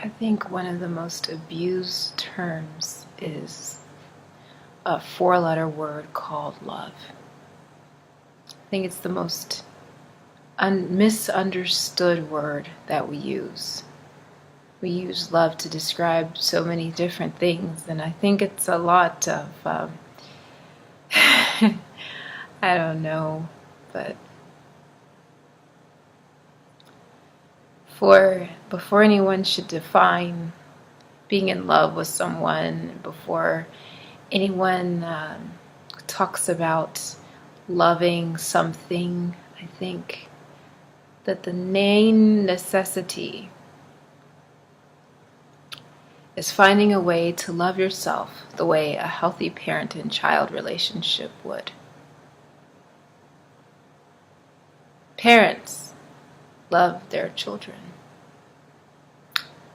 I think one of the most abused terms is a four-letter word called love. I think it's the most misunderstood word that we use. We use love to describe so many different things, and I think it's a lot of, I don't know, but before anyone should define being in love with someone, before anyone talks about loving something, I think that the main necessity is finding a way to love yourself the way a healthy parent and child relationship would. Parents love their children.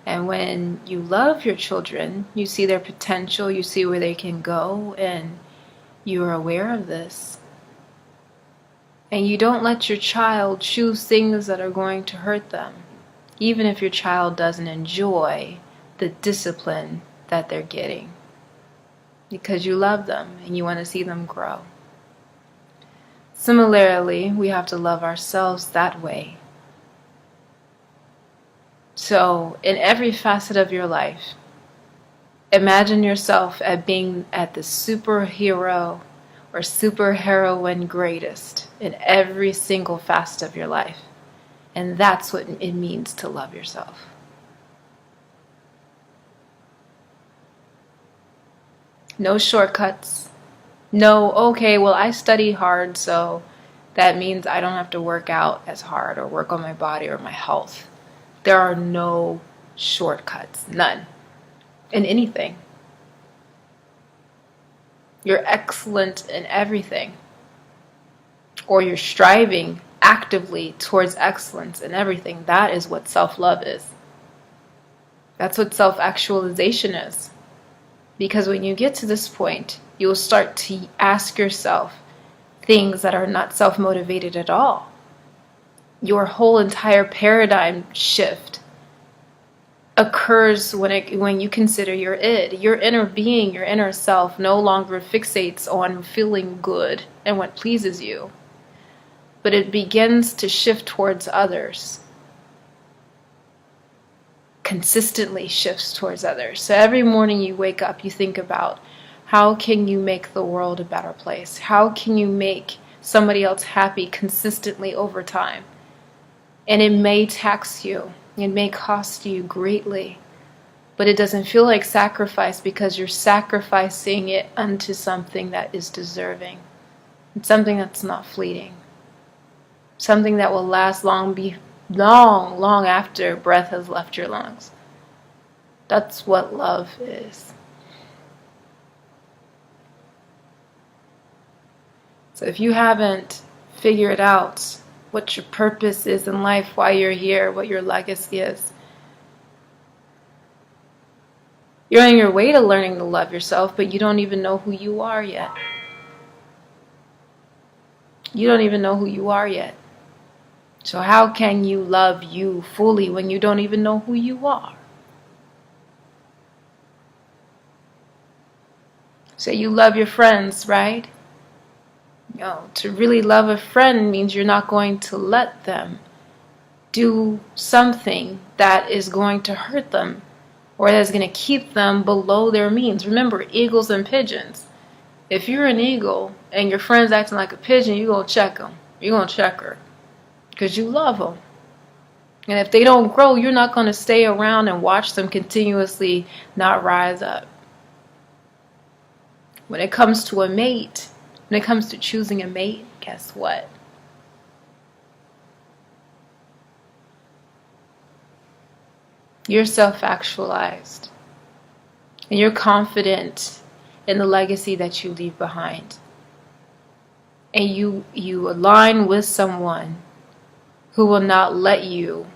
And when you love your children, you see their potential, you see where they can go, and you are aware of this. And you don't let your child choose things that are going to hurt them, even if your child doesn't enjoy the discipline that they're getting, because you love them and you want to see them grow. Similarly, we have to love ourselves that way. So, in every facet of your life, imagine yourself as being at the superhero or superheroine greatest in every single facet of your life. And that's what it means to love yourself. No shortcuts. No, okay, well, I study hard, so that means I don't have to work out as hard or work on my body or my health. There are no shortcuts, none, in anything. You're excellent in everything, or you're striving actively towards excellence in everything. That is what self-love is. That's what self-actualization is. Because when you get to this point, you'll start to ask yourself things that are not self-motivated at all. Your whole entire paradigm shift occurs when you consider your id. Your inner being, your inner self no longer fixates on feeling good and what pleases you, but it begins to shift towards others. Consistently shifts towards others. So every morning you wake up, you think about how can you make the world a better place? How can you make somebody else happy consistently over time? And it may tax you, it may cost you greatly, but it doesn't feel like sacrifice because you're sacrificing it unto something that is deserving. It's something that's not fleeting. Something that will last long after breath has left your lungs. That's what love is. So if you haven't figured out what your purpose is in life, why you're here, what your legacy is, you're on your way to learning to love yourself, but you don't even know who you are yet. You don't even know who you are yet. So how can you love you fully when you don't even know who you are? So you love your friends, right? No, to really love a friend means you're not going to let them do something that is going to hurt them or that's going to keep them below their means. Remember, eagles and pigeons. If you're an eagle and your friend's acting like a pigeon, you're going to check them. You're going to check her because you love them. And if they don't grow, you're not going to stay around and watch them continuously not rise up. When it comes to a mate, when it comes to choosing a mate, guess what? You're self-actualized. And you're confident in the legacy that you leave behind. And you align with someone who will not let you,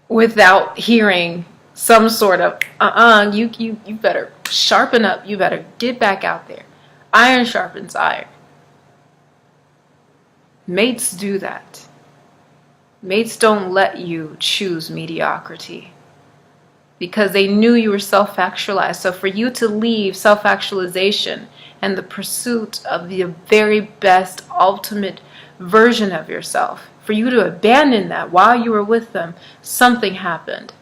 without hearing some sort of, you better sharpen up, you better get back out there. Iron sharpens iron. Mates do that. Mates don't let you choose mediocrity because they knew you were self-actualized. So for you to leave self-actualization and the pursuit of the very best ultimate version of yourself, for you to abandon that while you were with them, something happened.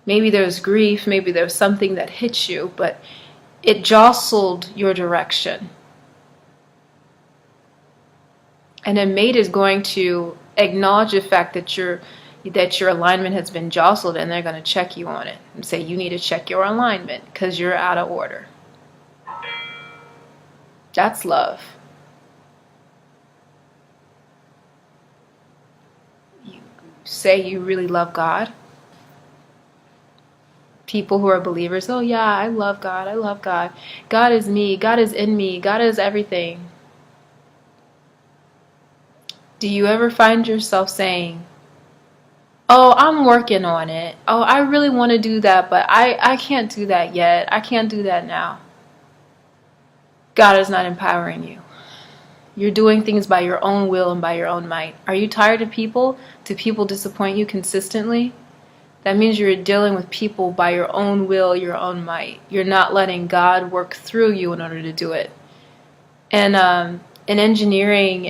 Maybe there's grief, maybe there's something that hit you, but it jostled your direction. And a mate is going to acknowledge the fact that your alignment has been jostled, and they're going to check you on it and say you need to check your alignment because you're out of order. That's love. You say you really love God. People who are believers, oh yeah, I love God, I love God. God is me, God is in me, God is everything. Do you ever find yourself saying, oh, I'm working on it. Oh, I really want to do that, but I can't do that yet. I can't do that now. God is not empowering you. You're doing things by your own will and by your own might. Are you tired of people? Do people disappoint you consistently? That means you're dealing with people by your own will, your own might. You're not letting God work through you in order to do it. And in engineering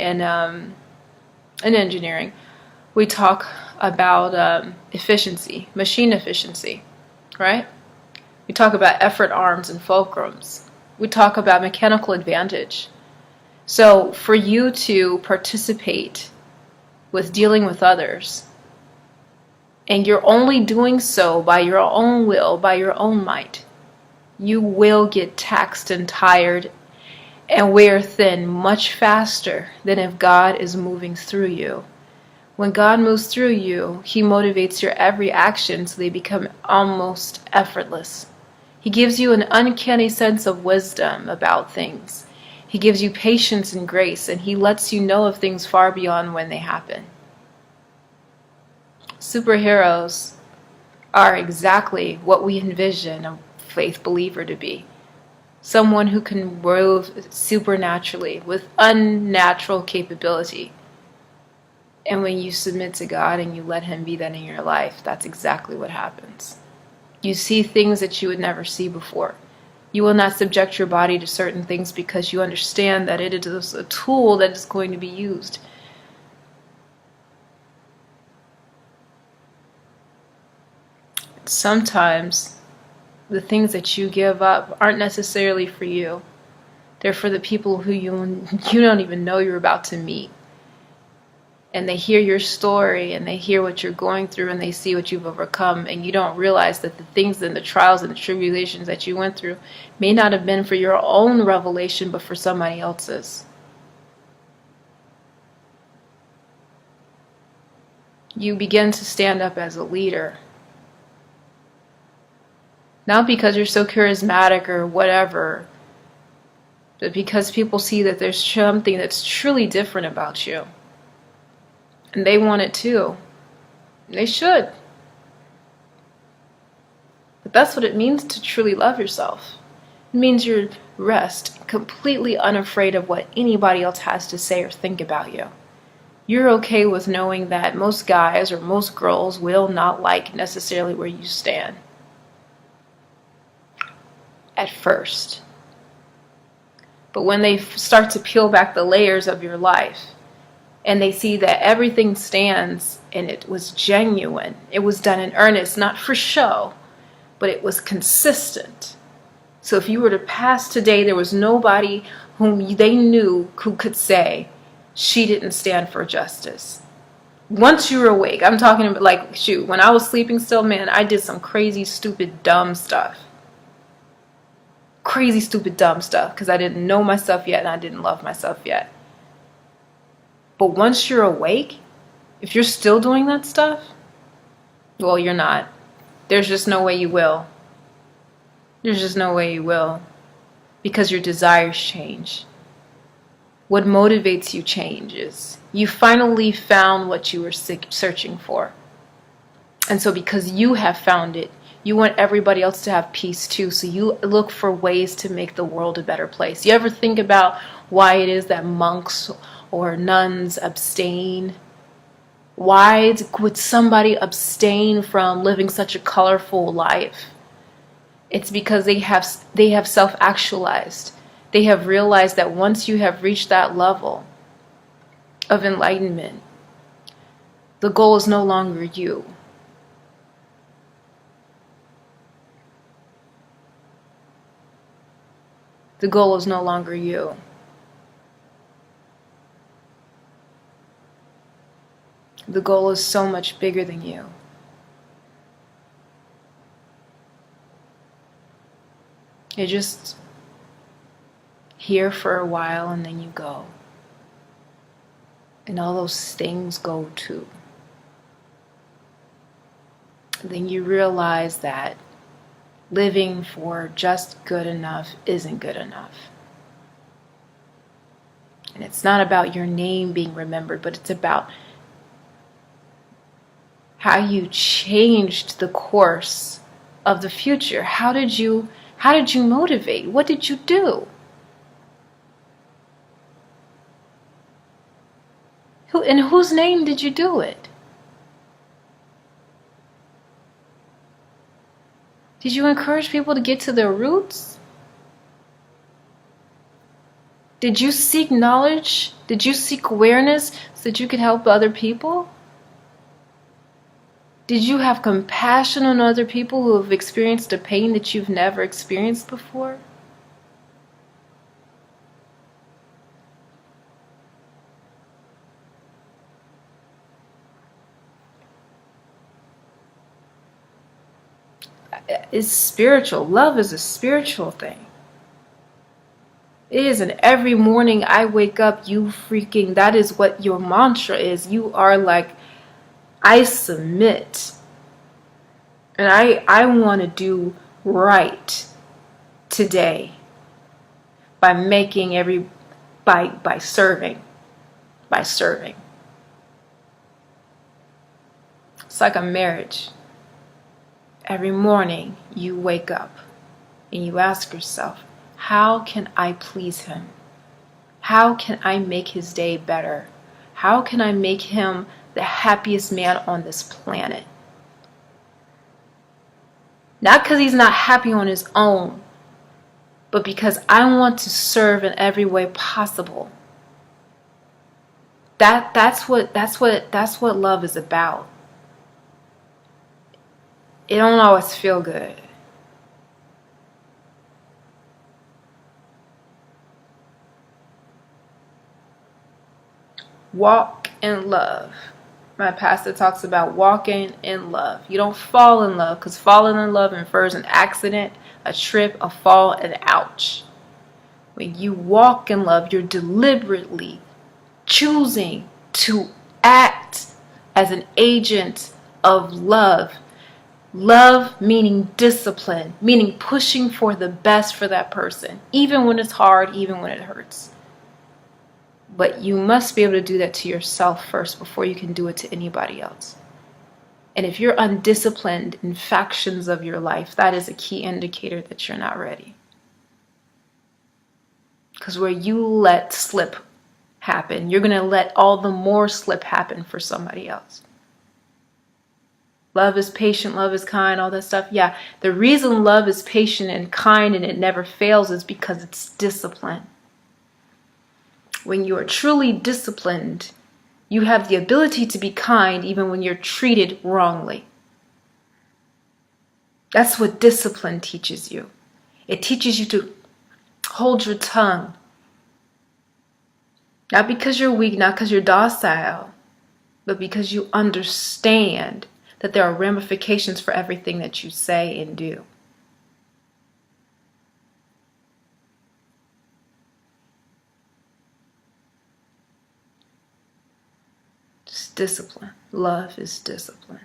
we talk about efficiency, machine efficiency, right? We talk about effort arms and fulcrums. We talk about mechanical advantage. So for you to participate with dealing with others, and you're only doing so by your own will, by your own might, you will get taxed and tired and wear thin much faster than if God is moving through you. When God moves through you, He motivates your every action so they become almost effortless. He gives you an uncanny sense of wisdom about things. He gives you patience and grace, and He lets you know of things far beyond when they happen. Superheroes are exactly what we envision a faith believer to be. Someone who can move supernaturally with unnatural capability. And when you submit to God and you let Him be that in your life, that's exactly what happens. You see things that you would never see before. You will not subject your body to certain things because you understand that it is a tool that is going to be used. Sometimes the things that you give up aren't necessarily for you. They're for the people who you don't even know you're about to meet. And they hear your story and they hear what you're going through and they see what you've overcome, and you don't realize that the things and the trials and the tribulations that you went through may not have been for your own revelation but for somebody else's. You begin to stand up as a leader. Not because you're so charismatic or whatever, but because people see that there's something that's truly different about you. And they want it too. They should. But that's what it means to truly love yourself. It means you rest completely unafraid of what anybody else has to say or think about you. You're okay with knowing that most guys or most girls will not like necessarily where you stand. At first. But when they start to peel back the layers of your life and they see that everything stands and it was genuine, it was done in earnest, not for show, but it was consistent. So if you were to pass today, there was nobody whom they knew who could say she didn't stand for justice. Once you were awake, I'm talking about like, shoot, when I was sleeping still, man, I did some crazy, stupid, dumb stuff. Crazy, stupid, dumb stuff because I didn't know myself yet and I didn't love myself yet. But once you're awake, if you're still doing that stuff, well, you're not. There's just no way you will. There's just no way you will. Because your desires change. What motivates you changes. You finally found what you were searching for. And so because you have found it, you want everybody else to have peace too, so you look for ways to make the world a better place. You ever think about why it is that monks or nuns abstain? Why would somebody abstain from living such a colorful life? It's because they have self-actualized. They have realized that once you have reached that level of enlightenment, the goal is no longer you. The goal is no longer you. The goal is so much bigger than you. You're just here for a while and then you go. And all those things go too. And then you realize that living for just good enough isn't good enough. And it's not about your name being remembered, but it's about how you changed the course of the future. How did you motivate? What did you do? In whose name did you do it? Did you encourage people to get to their roots? Did you seek knowledge? Did you seek awareness so that you could help other people? Did you have compassion on other people who have experienced a pain that you've never experienced before? It's spiritual. Love is a spiritual thing. It is, and every morning I wake up, that is what your mantra is. You are like, I submit. And I want to do right today by by serving. It's like a marriage. Every morning you wake up and you ask yourself, how can I please him? How can I make his day better? How can I make him the happiest man on this planet? Not because he's not happy on his own, but because I want to serve in every way possible. That's what love is about. It don't always feel good. Walk in love. My pastor talks about walking in love. You don't fall in love, because falling in love infers an accident, a trip, a fall, and ouch. When you walk in love, you're deliberately choosing to act as an agent of love. Love meaning discipline, meaning pushing for the best for that person, even when it's hard, even when it hurts. But you must be able to do that to yourself first before you can do it to anybody else. And if you're undisciplined in factions of your life, that is a key indicator that you're not ready. Because where you let slip happen, you're going to let all the more slip happen for somebody else. Love is patient, love is kind, all that stuff. Yeah, the reason love is patient and kind and it never fails is because it's discipline. When you are truly disciplined, you have the ability to be kind even when you're treated wrongly. That's what discipline teaches you. It teaches you to hold your tongue. Not because you're weak, not because you're docile, but because you understand that there are ramifications for everything that you say and do. Just discipline. Love is discipline.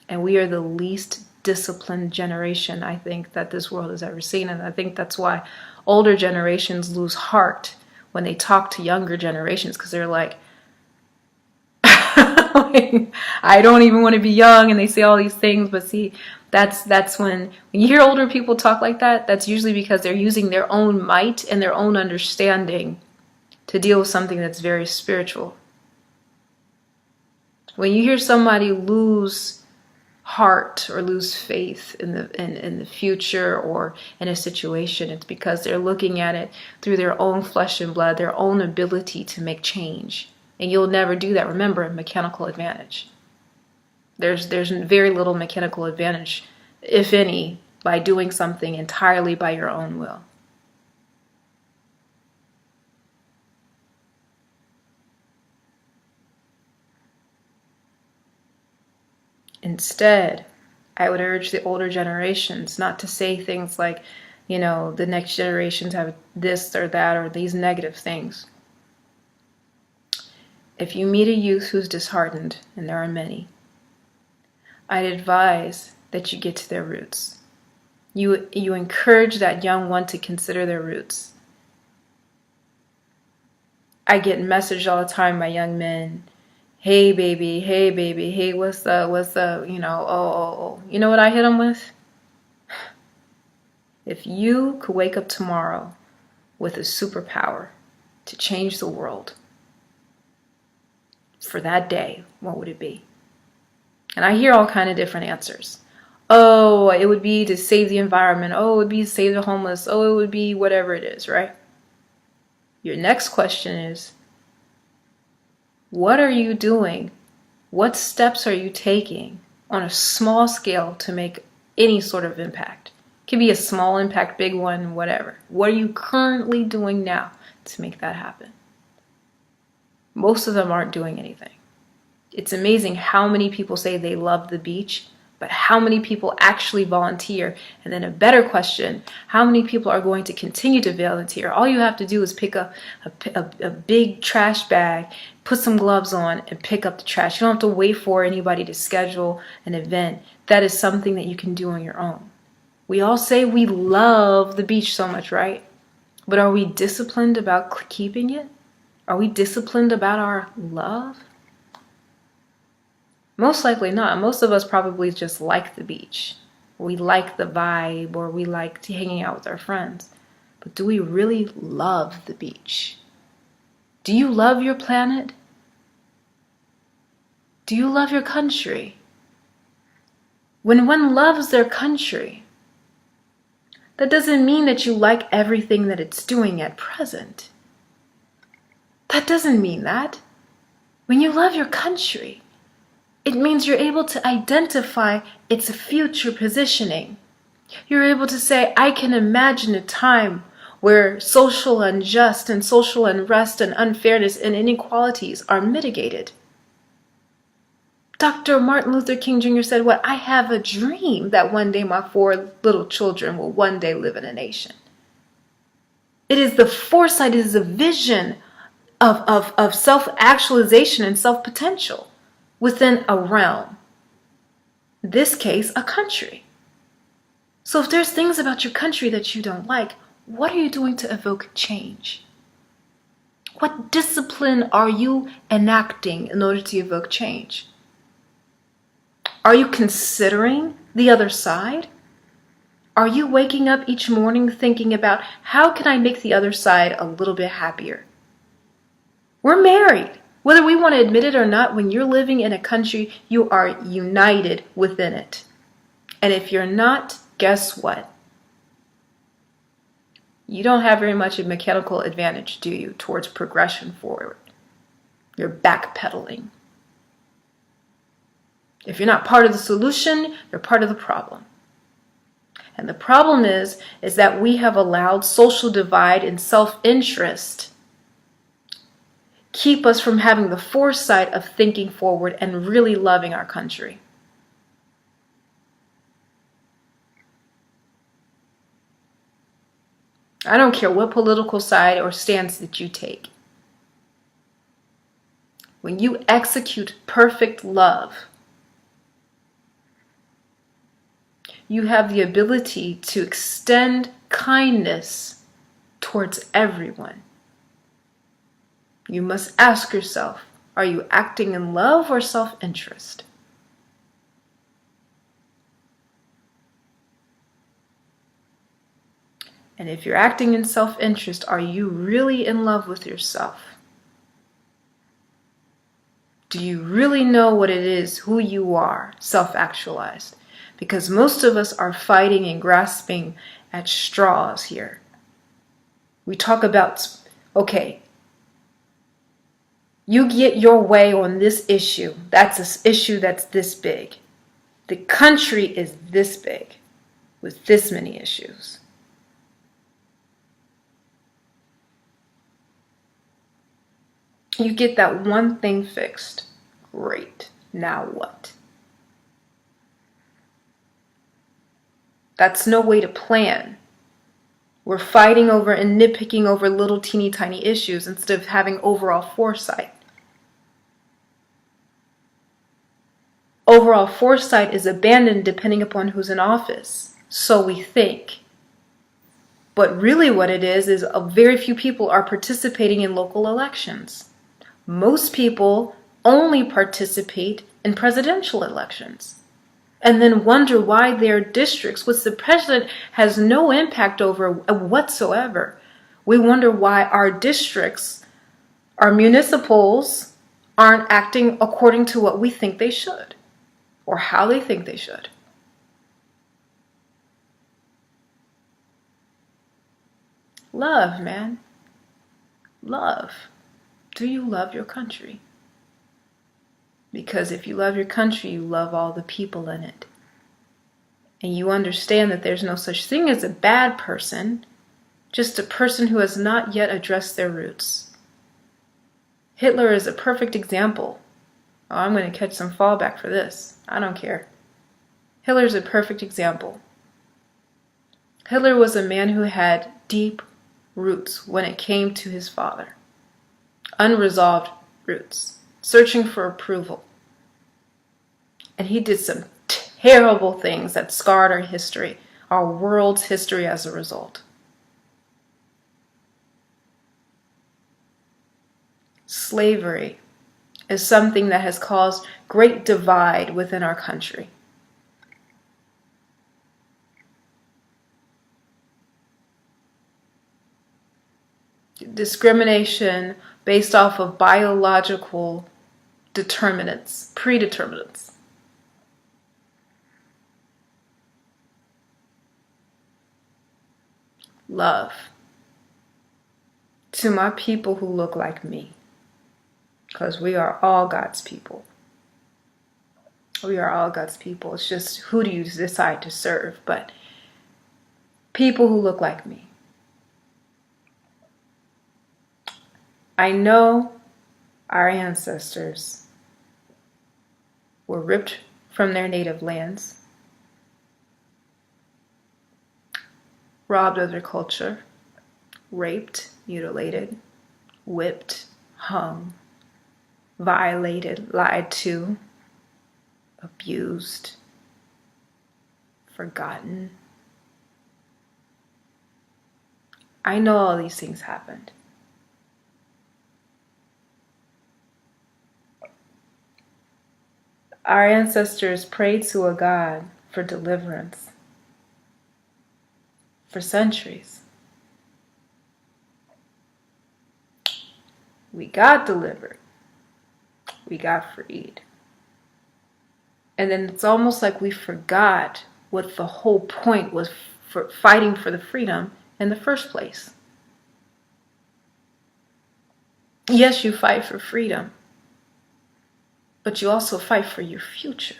And we are the least disciplined generation, I think, that this world has ever seen. And I think that's why older generations lose heart when they talk to younger generations, because they're like, I don't even want to be young, and they say all these things. But see, that's when you hear older people talk like that, that's usually because they're using their own might and their own understanding to deal with something that's very spiritual. When you hear somebody lose heart or lose faith in the future or in a situation, it's because they're looking at it through their own flesh and blood, their own ability to make change. And you'll never do that. Remember, mechanical advantage. There's very little mechanical advantage, if any, by doing something entirely by your own will. Instead, I would urge the older generations not to say things like, the next generations have this or that or these negative things. If you meet a youth who's disheartened, and there are many, I'd advise that you get to their roots. You encourage that young one to consider their roots. I get messaged all the time by young men, hey baby, hey, what's up, oh. You know what I hit them with? If you could wake up tomorrow with a superpower to change the world for that day, what would it be? And I hear all kind of different answers. Oh, it would be to save the environment. Oh, it would be to save the homeless. Oh, it would be whatever it is, right? Your next question is, what are you doing? What steps are you taking on a small scale to make any sort of impact? It can be a small impact, big one, whatever. What are you currently doing now to make that happen? Most of them aren't doing anything. It's amazing how many people say they love the beach, but how many people actually volunteer? And then a better question, how many people are going to continue to volunteer? All you have to do is pick up a big trash bag, put some gloves on, and pick up the trash. You don't have to wait for anybody to schedule an event. That is something that you can do on your own. We all say we love the beach so much, right? But are we disciplined about keeping it? Are we disciplined about our love? Most likely not. Most of us probably just like the beach. We like the vibe, or we like hanging out with our friends. But do we really love the beach? Do you love your planet? Do you love your country? When one loves their country, that doesn't mean that you like everything that it's doing at present. That doesn't mean that. When you love your country, it means you're able to identify its future positioning. You're able to say, I can imagine a time where social unjust and social unrest and unfairness and inequalities are mitigated. Dr. Martin Luther King Jr. said, I have a dream that one day my 4 little children will one day live in a nation. It is the foresight, it is the vision of self-actualization and self-potential within a realm. In this case, a country. So if there's things about your country that you don't like, what are you doing to evoke change? What discipline are you enacting in order to evoke change? Are you considering the other side? Are you waking up each morning thinking about, how can I make the other side a little bit happier? We're married. Whether we want to admit it or not, when you're living in a country, you are united within it. And if you're not, guess what? You don't have very much of a mechanical advantage, do you, towards progression forward? You're backpedaling. If you're not part of the solution, you're part of the problem. And the problem is that we have allowed social divide and self-interest keep us from having the foresight of thinking forward and really loving our country. I don't care what political side or stance that you take. When you execute perfect love, you have the ability to extend kindness towards everyone. You must ask yourself, are you acting in love or self-interest? And if you're acting in self-interest, are you really in love with yourself? Do you really know what it is, who you are, self-actualized? Because most of us are fighting and grasping at straws here. We talk about, okay, you get your way on this issue. That's an issue that's this big. The country is this big with this many issues. You get that one thing fixed. Great. Now what? That's no way to plan. We're fighting over and nitpicking over little teeny tiny issues instead of having overall foresight. Overall foresight is abandoned depending upon who's in office. So we think. But really what it is very few people are participating in local elections. Most people only participate in presidential elections and then wonder why their districts, which the president has no impact over whatsoever, we wonder why our districts, our municipals, aren't acting according to what we think they should or how they think they should. Love, man. Love. Do you love your country? Because if you love your country, you love all the people in it. And you understand that there's no such thing as a bad person, just a person who has not yet addressed their roots. Hitler is a perfect example. Oh, I'm going to catch some fallback for this. I don't care. Hitler's a perfect example. Hitler was a man who had deep roots when it came to his father. Unresolved roots, searching for approval. And he did some terrible things that scarred our history, our world's history as a result. Slavery is something that has caused great divide within our country. Discrimination based off of biological determinants, predeterminants. Love to my people who look like me, because we are all God's people. We are all God's people. It's just who do you decide to serve, but people who look like me. I know our ancestors were ripped from their native lands, robbed of their culture, raped, mutilated, whipped, hung, violated, lied to, abused, forgotten. I know all these things happened. Our ancestors prayed to a God for deliverance for centuries. We got delivered. We got freed. And then it's almost like we forgot what the whole point was for fighting for the freedom in the first place. Yes, you fight for freedom, but you also fight for your future.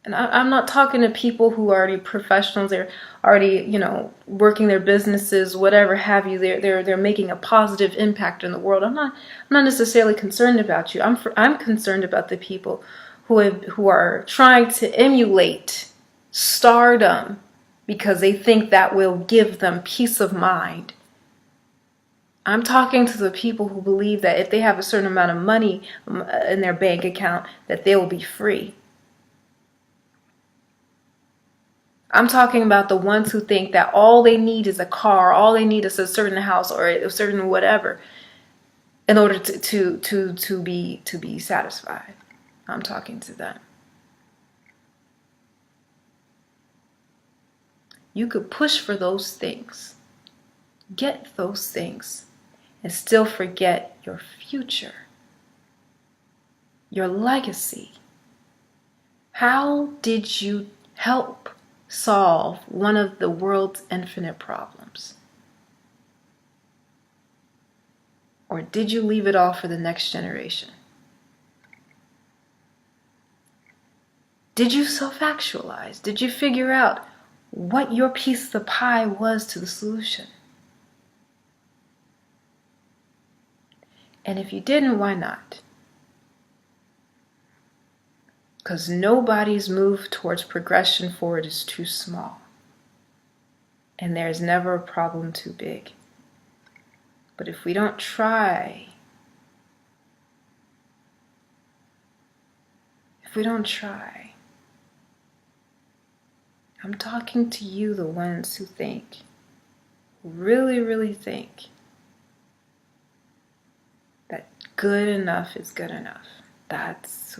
And I'm not talking to people who are already professionals. They're already, working their businesses, whatever have you. They're making a positive impact in the world. I'm not necessarily concerned about you. I'm concerned about the people who are trying to emulate stardom because they think that will give them peace of mind. I'm talking to the people who believe that if they have a certain amount of money in their bank account, that they will be free. I'm talking about the ones who think that all they need is a car, all they need is a certain house or a certain whatever in order to be satisfied. I'm talking to them. You could push for those things. Get those things. and still forget your future, your legacy. How did you help solve one of the world's infinite problems? Or did you leave it all for the next generation? Did you self-actualize? Did you figure out what your piece of the pie was to the solution? And if you didn't, why not? Because nobody's move towards progression forward is too small. And there's never a problem too big. But if we don't try, I'm talking to you, the ones who think, really, really think that good enough is good enough. That's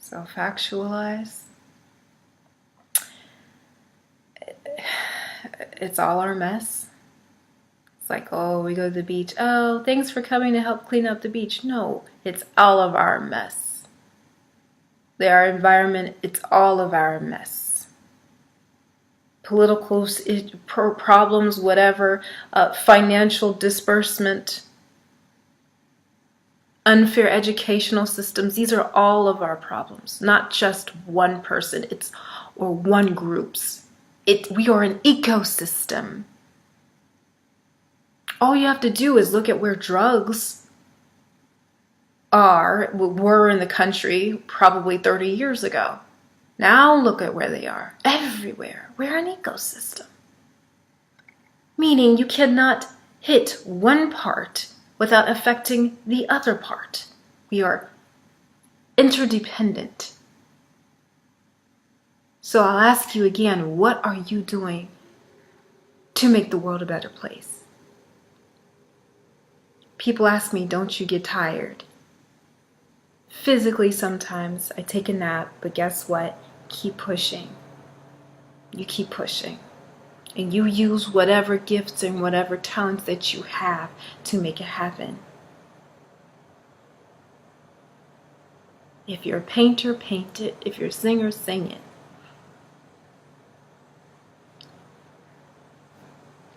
self-actualize. It's all our mess. It's like, oh, we go to the beach. Oh, thanks for coming to help clean up the beach. No, it's all of our mess. Our environment, it's all of our mess. Political problems, whatever, financial disbursement, unfair educational systems, these are all of our problems, not just one person, or one group's. We are an ecosystem. All you have to do is look at where drugs were in the country probably 30 years ago. Now look at where they are. Everywhere. We're an ecosystem. Meaning you cannot hit one part without affecting the other part. We are interdependent. So I'll ask you again, what are you doing to make the world a better place? People ask me, don't you get tired? Physically, sometimes I take a nap, but guess what? Keep pushing. You keep pushing. And you use whatever gifts and whatever talents that you have to make it happen. If you're a painter, paint it. If you're a singer, sing it.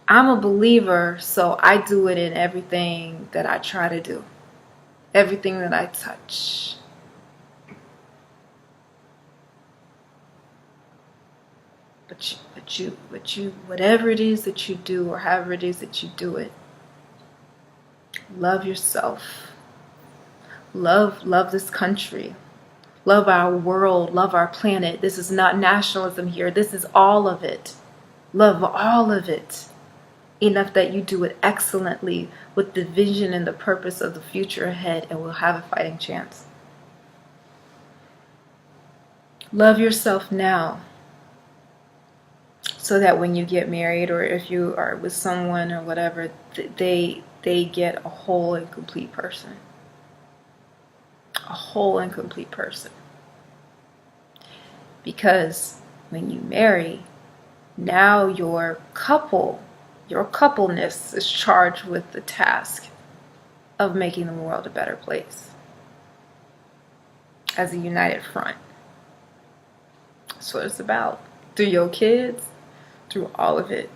I'm a believer, so I do it in everything that I try to do. Everything that I touch. But you, whatever it is that you do, or however it is that you do it, love yourself. Love this country. Love our world. Love our planet. This is not nationalism here. This is all of it. Love all of it. Enough that you do it excellently with the vision and the purpose of the future ahead, and we'll have a fighting chance. Love yourself now, so that when you get married, or if you are with someone or whatever, they get a whole and complete person. A whole and complete person. Because when you marry, now your coupleness is charged with the task of making the world a better place as a united front. That's what it's about. Through your kids, through all of it.